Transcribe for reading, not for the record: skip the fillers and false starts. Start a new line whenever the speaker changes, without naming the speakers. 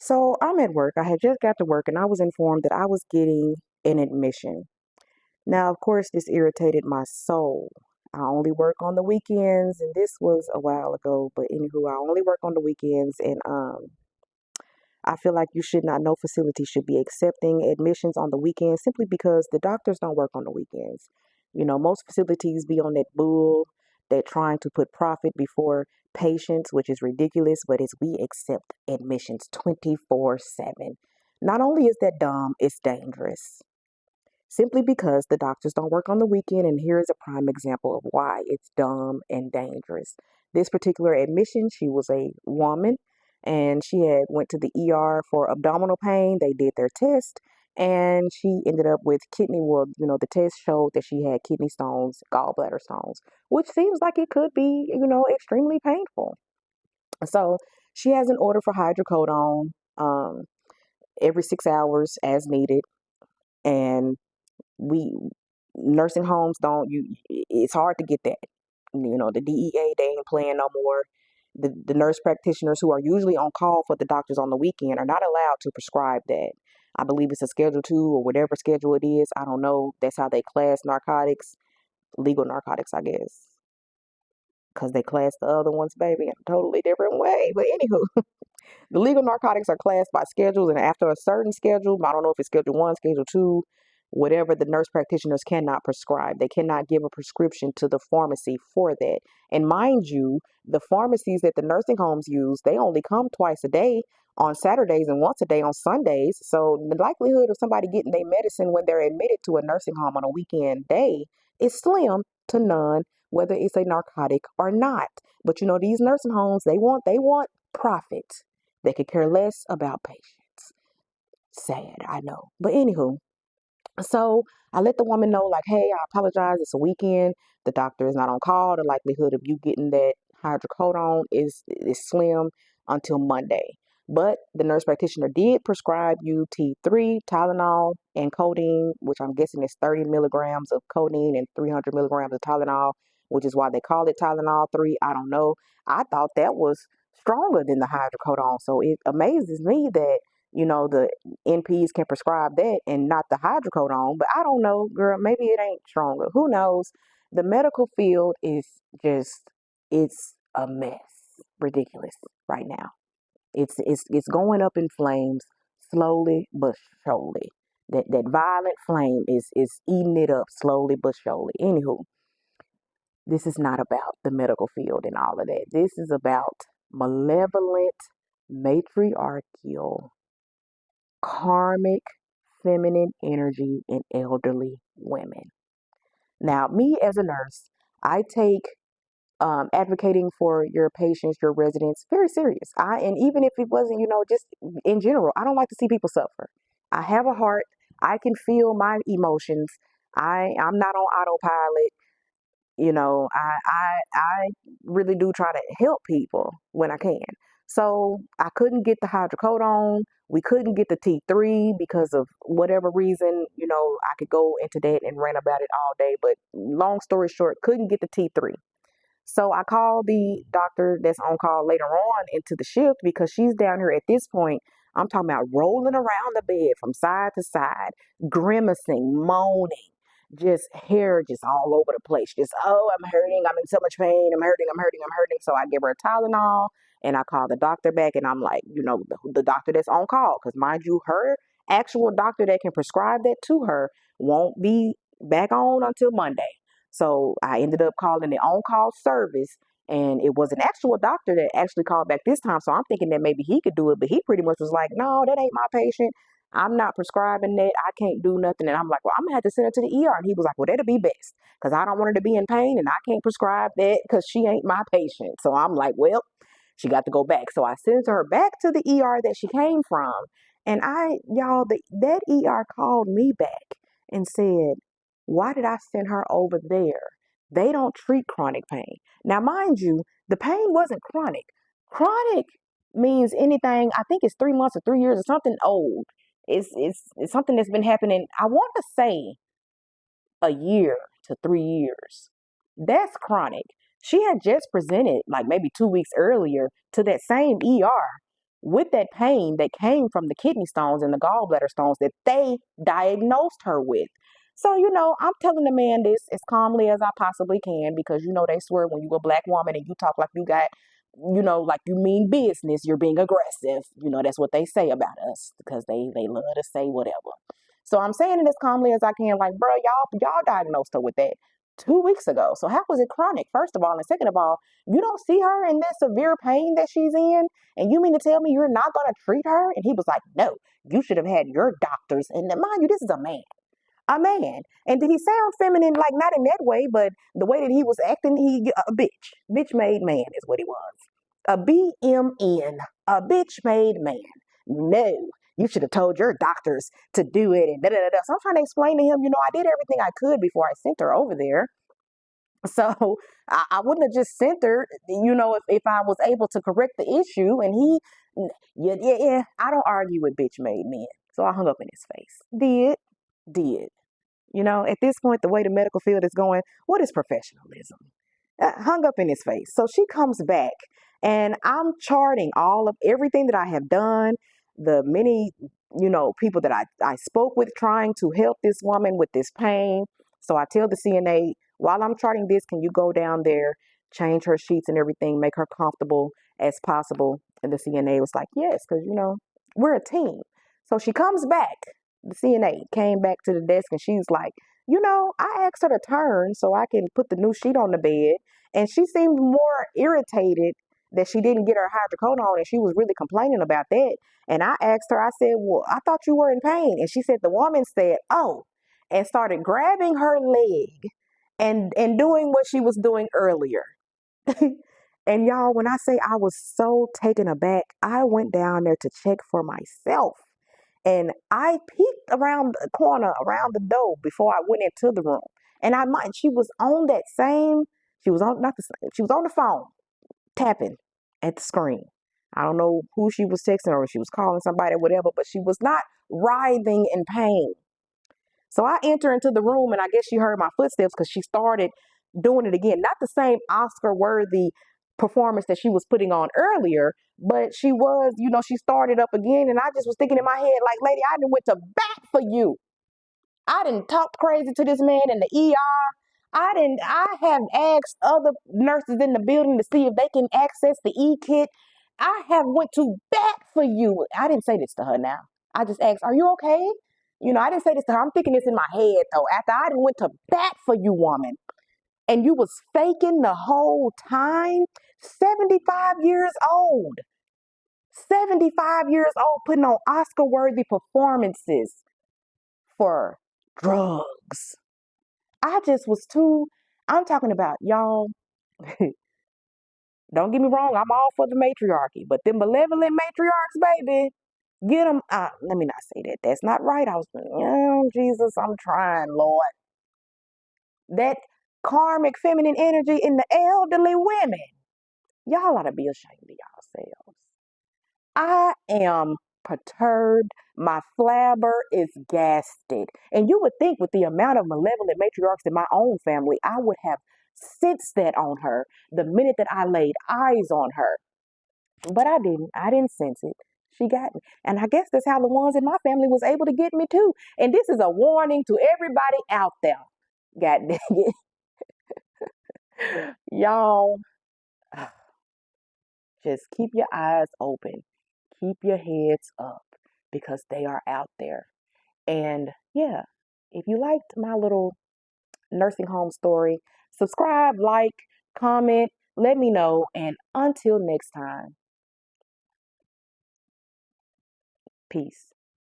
So I'm at work. I had just got to work and I was informed that I was getting an admission. Now, of course, this irritated my soul. I only work on the weekends, and this was a while ago, but anywho, I only work on the weekends, and I feel like you should not, no facility should be accepting admissions on the weekends simply because the doctors don't work on the weekends. You know, most facilities be on that bull, that trying to put profit before patients, which is ridiculous, but as we accept admissions 24/7. Not only is that dumb, it's dangerous. Simply because the doctors don't work on the weekend, and here is a prime example of why it's dumb and dangerous. This particular admission, she was a woman and she had went to the ER for abdominal pain. They did their test and she ended up with kidney, well, the test showed that she had kidney stones, gallbladder stones, which seems like it could be, extremely painful. So she has an order for hydrocodone every 6 hours as needed. And we nursing homes don't you it's hard to get that. The DEA, they ain't playing no more. The nurse practitioners who are usually on call for the doctors on the weekend are not allowed to prescribe that. I believe it's a schedule 2 or whatever schedule it is. I don't know. That's how they class narcotics, legal narcotics, I guess, because they class the other ones, baby, in a totally different way. But anywho, the legal narcotics are classed by schedules, and after a certain schedule, I don't know if it's schedule 1, schedule 2, whatever, the nurse practitioners cannot prescribe. They cannot give a prescription to the pharmacy for that. And mind you, the pharmacies that the nursing homes use, they only come twice a day on Saturdays and once a day on Sundays. So the likelihood of somebody getting their medicine when they're admitted to a nursing home on a weekend day is slim to none, whether it's a narcotic or not. But these nursing homes, they want profit. They could care less about patients. Sad, I know. But anywho, so I let the woman know, like, hey, I apologize. It's a weekend. The doctor is not on call. The likelihood of you getting that hydrocodone is slim until Monday. But the nurse practitioner did prescribe you T3, Tylenol, and codeine, which I'm guessing is 30 milligrams of codeine and 300 milligrams of Tylenol, which is why they call it Tylenol 3. I don't know. I thought that was stronger than the hydrocodone. So it amazes me that the NPs can prescribe that and not the hydrocodone. But I don't know, girl. Maybe it ain't stronger. Who knows? The medical field is just, it's a mess. Ridiculous right now. It's going up in flames slowly but surely. That violent flame is eating it up slowly but surely. Anywho, this is not about the medical field and all of that. This is about malevolent, matriarchal, karmic feminine energy in elderly women. Now, me as a nurse, I take advocating for your patients, your residents, very serious. And even if it wasn't, just in general, I don't like to see people suffer. I have a heart. I can feel my emotions. I'm not on autopilot. I really do try to help people when I can. So I couldn't get the hydrocodone. We couldn't get the T3 because of whatever reason. I could go into that and rant about it all day. But long story short, couldn't get the T3. So I called the doctor that's on call later on into the shift because she's down here at this point. I'm talking about rolling around the bed from side to side, grimacing, moaning, just hair just all over the place. Just, oh, I'm hurting. I'm in so much pain. I'm hurting. I'm hurting. I'm hurting. So I give her a Tylenol and I call the doctor back and I'm like, the doctor that's on call. Because mind you, her actual doctor that can prescribe that to her won't be back on until Monday. So I ended up calling the on-call service, and it was an actual doctor that actually called back this time. So I'm thinking that maybe he could do it, but he pretty much was like, "No, that ain't my patient. I'm not prescribing that. I can't do nothing." And I'm like, "Well, I'm gonna have to send her to the ER." And he was like, "Well, that'll be best because I don't want her to be in pain, and I can't prescribe that because she ain't my patient." So I'm like, "Well, she got to go back." So I sent her back to the ER that she came from, and that ER called me back and said, why did I send her over there? They don't treat chronic pain. Now, mind you, the pain wasn't chronic. Chronic means anything, I think it's 3 months or 3 years or something old. It's something that's been happening, I want to say a year to 3 years. That's chronic. She had just presented like maybe 2 weeks earlier to that same ER with that pain that came from the kidney stones and the gallbladder stones that they diagnosed her with. So, I'm telling the man this as calmly as I possibly can because, they swear when you're a black woman and you talk like you got, like you mean business, you're being aggressive. That's what they say about us because they love to say whatever. So I'm saying it as calmly as I can, like, bro, y'all diagnosed her with that 2 weeks ago. So how was it chronic, first of all? And second of all, you don't see her in that severe pain that she's in, and you mean to tell me you're not going to treat her? And he was like, no, you should have had your doctors. And mind you, this is a man. A man. And did he sound feminine? Like, not in that way, but the way that he was acting, a bitch. Bitch made man is what he was. A BMN. A bitch made man. No, you should have told your doctors to do it. And da da da. So I'm trying to explain to him, I did everything I could before I sent her over there. So I wouldn't have just sent her, if I was able to correct the issue. And yeah, I don't argue with bitch made men. So I hung up in his face. Did. At this point, the way the medical field is going, what is professionalism? Hung up in his face. So she comes back, and I'm charting all of everything that I have done, the many, people that I spoke with trying to help this woman with this pain. So I tell the CNA, while I'm charting this, can you go down there, change her sheets and everything, make her comfortable as possible? And the CNA was like, yes, because, we're a team. So she comes back. The CNA came back to the desk and she's like, I asked her to turn so I can put the new sheet on the bed. And she seemed more irritated that she didn't get her hydrocodone and she was really complaining about that. And I asked her, I said, well, I thought you were in pain. And she said, the woman said, oh, and started grabbing her leg and doing what she was doing earlier. And y'all, when I say I was so taken aback, I went down there to check for myself. And I peeked around the corner, around the door before I went into the room. And she was on that same, she was on, not the same, she was on the phone, tapping at the screen. I don't know who she was texting or if she was calling somebody or whatever, but she was not writhing in pain. So I enter into the room and I guess she heard my footsteps because she started doing it again. Not the same Oscar worthy performance that she was putting on earlier, but she was, she started up again. And I just was thinking in my head, like, lady, I done went to bat for you. I done talked crazy to this man in the ER. I have asked other nurses in the building to see if they can access the E-kit. I have went to bat for you. I didn't say this to her now. I just asked, are you okay? I didn't say this to her. I'm thinking this in my head though. After I done went to bat for you, woman, and you was faking the whole time. 75 years old. 75 years old, putting on Oscar-worthy performances for drugs. I just was I'm talking about, y'all, don't get me wrong, I'm all for the matriarchy, but them malevolent matriarchs, baby, get them, let me not say that. That's not right. I was, Jesus, I'm trying, Lord. That karmic feminine energy in the elderly women. Y'all ought to be ashamed of yourselves. I am perturbed. My flabber is gasted. And you would think with the amount of malevolent matriarchs in my own family, I would have sensed that on her the minute that I laid eyes on her. But I didn't. I didn't sense it. She got me. And I guess that's how the ones in my family was able to get me too. And this is a warning to everybody out there. God dang it. Y'all, just keep your eyes open. Keep your heads up because they are out there. And yeah, if you liked my little nursing home story, subscribe, like, comment, let me know. And until next time, peace.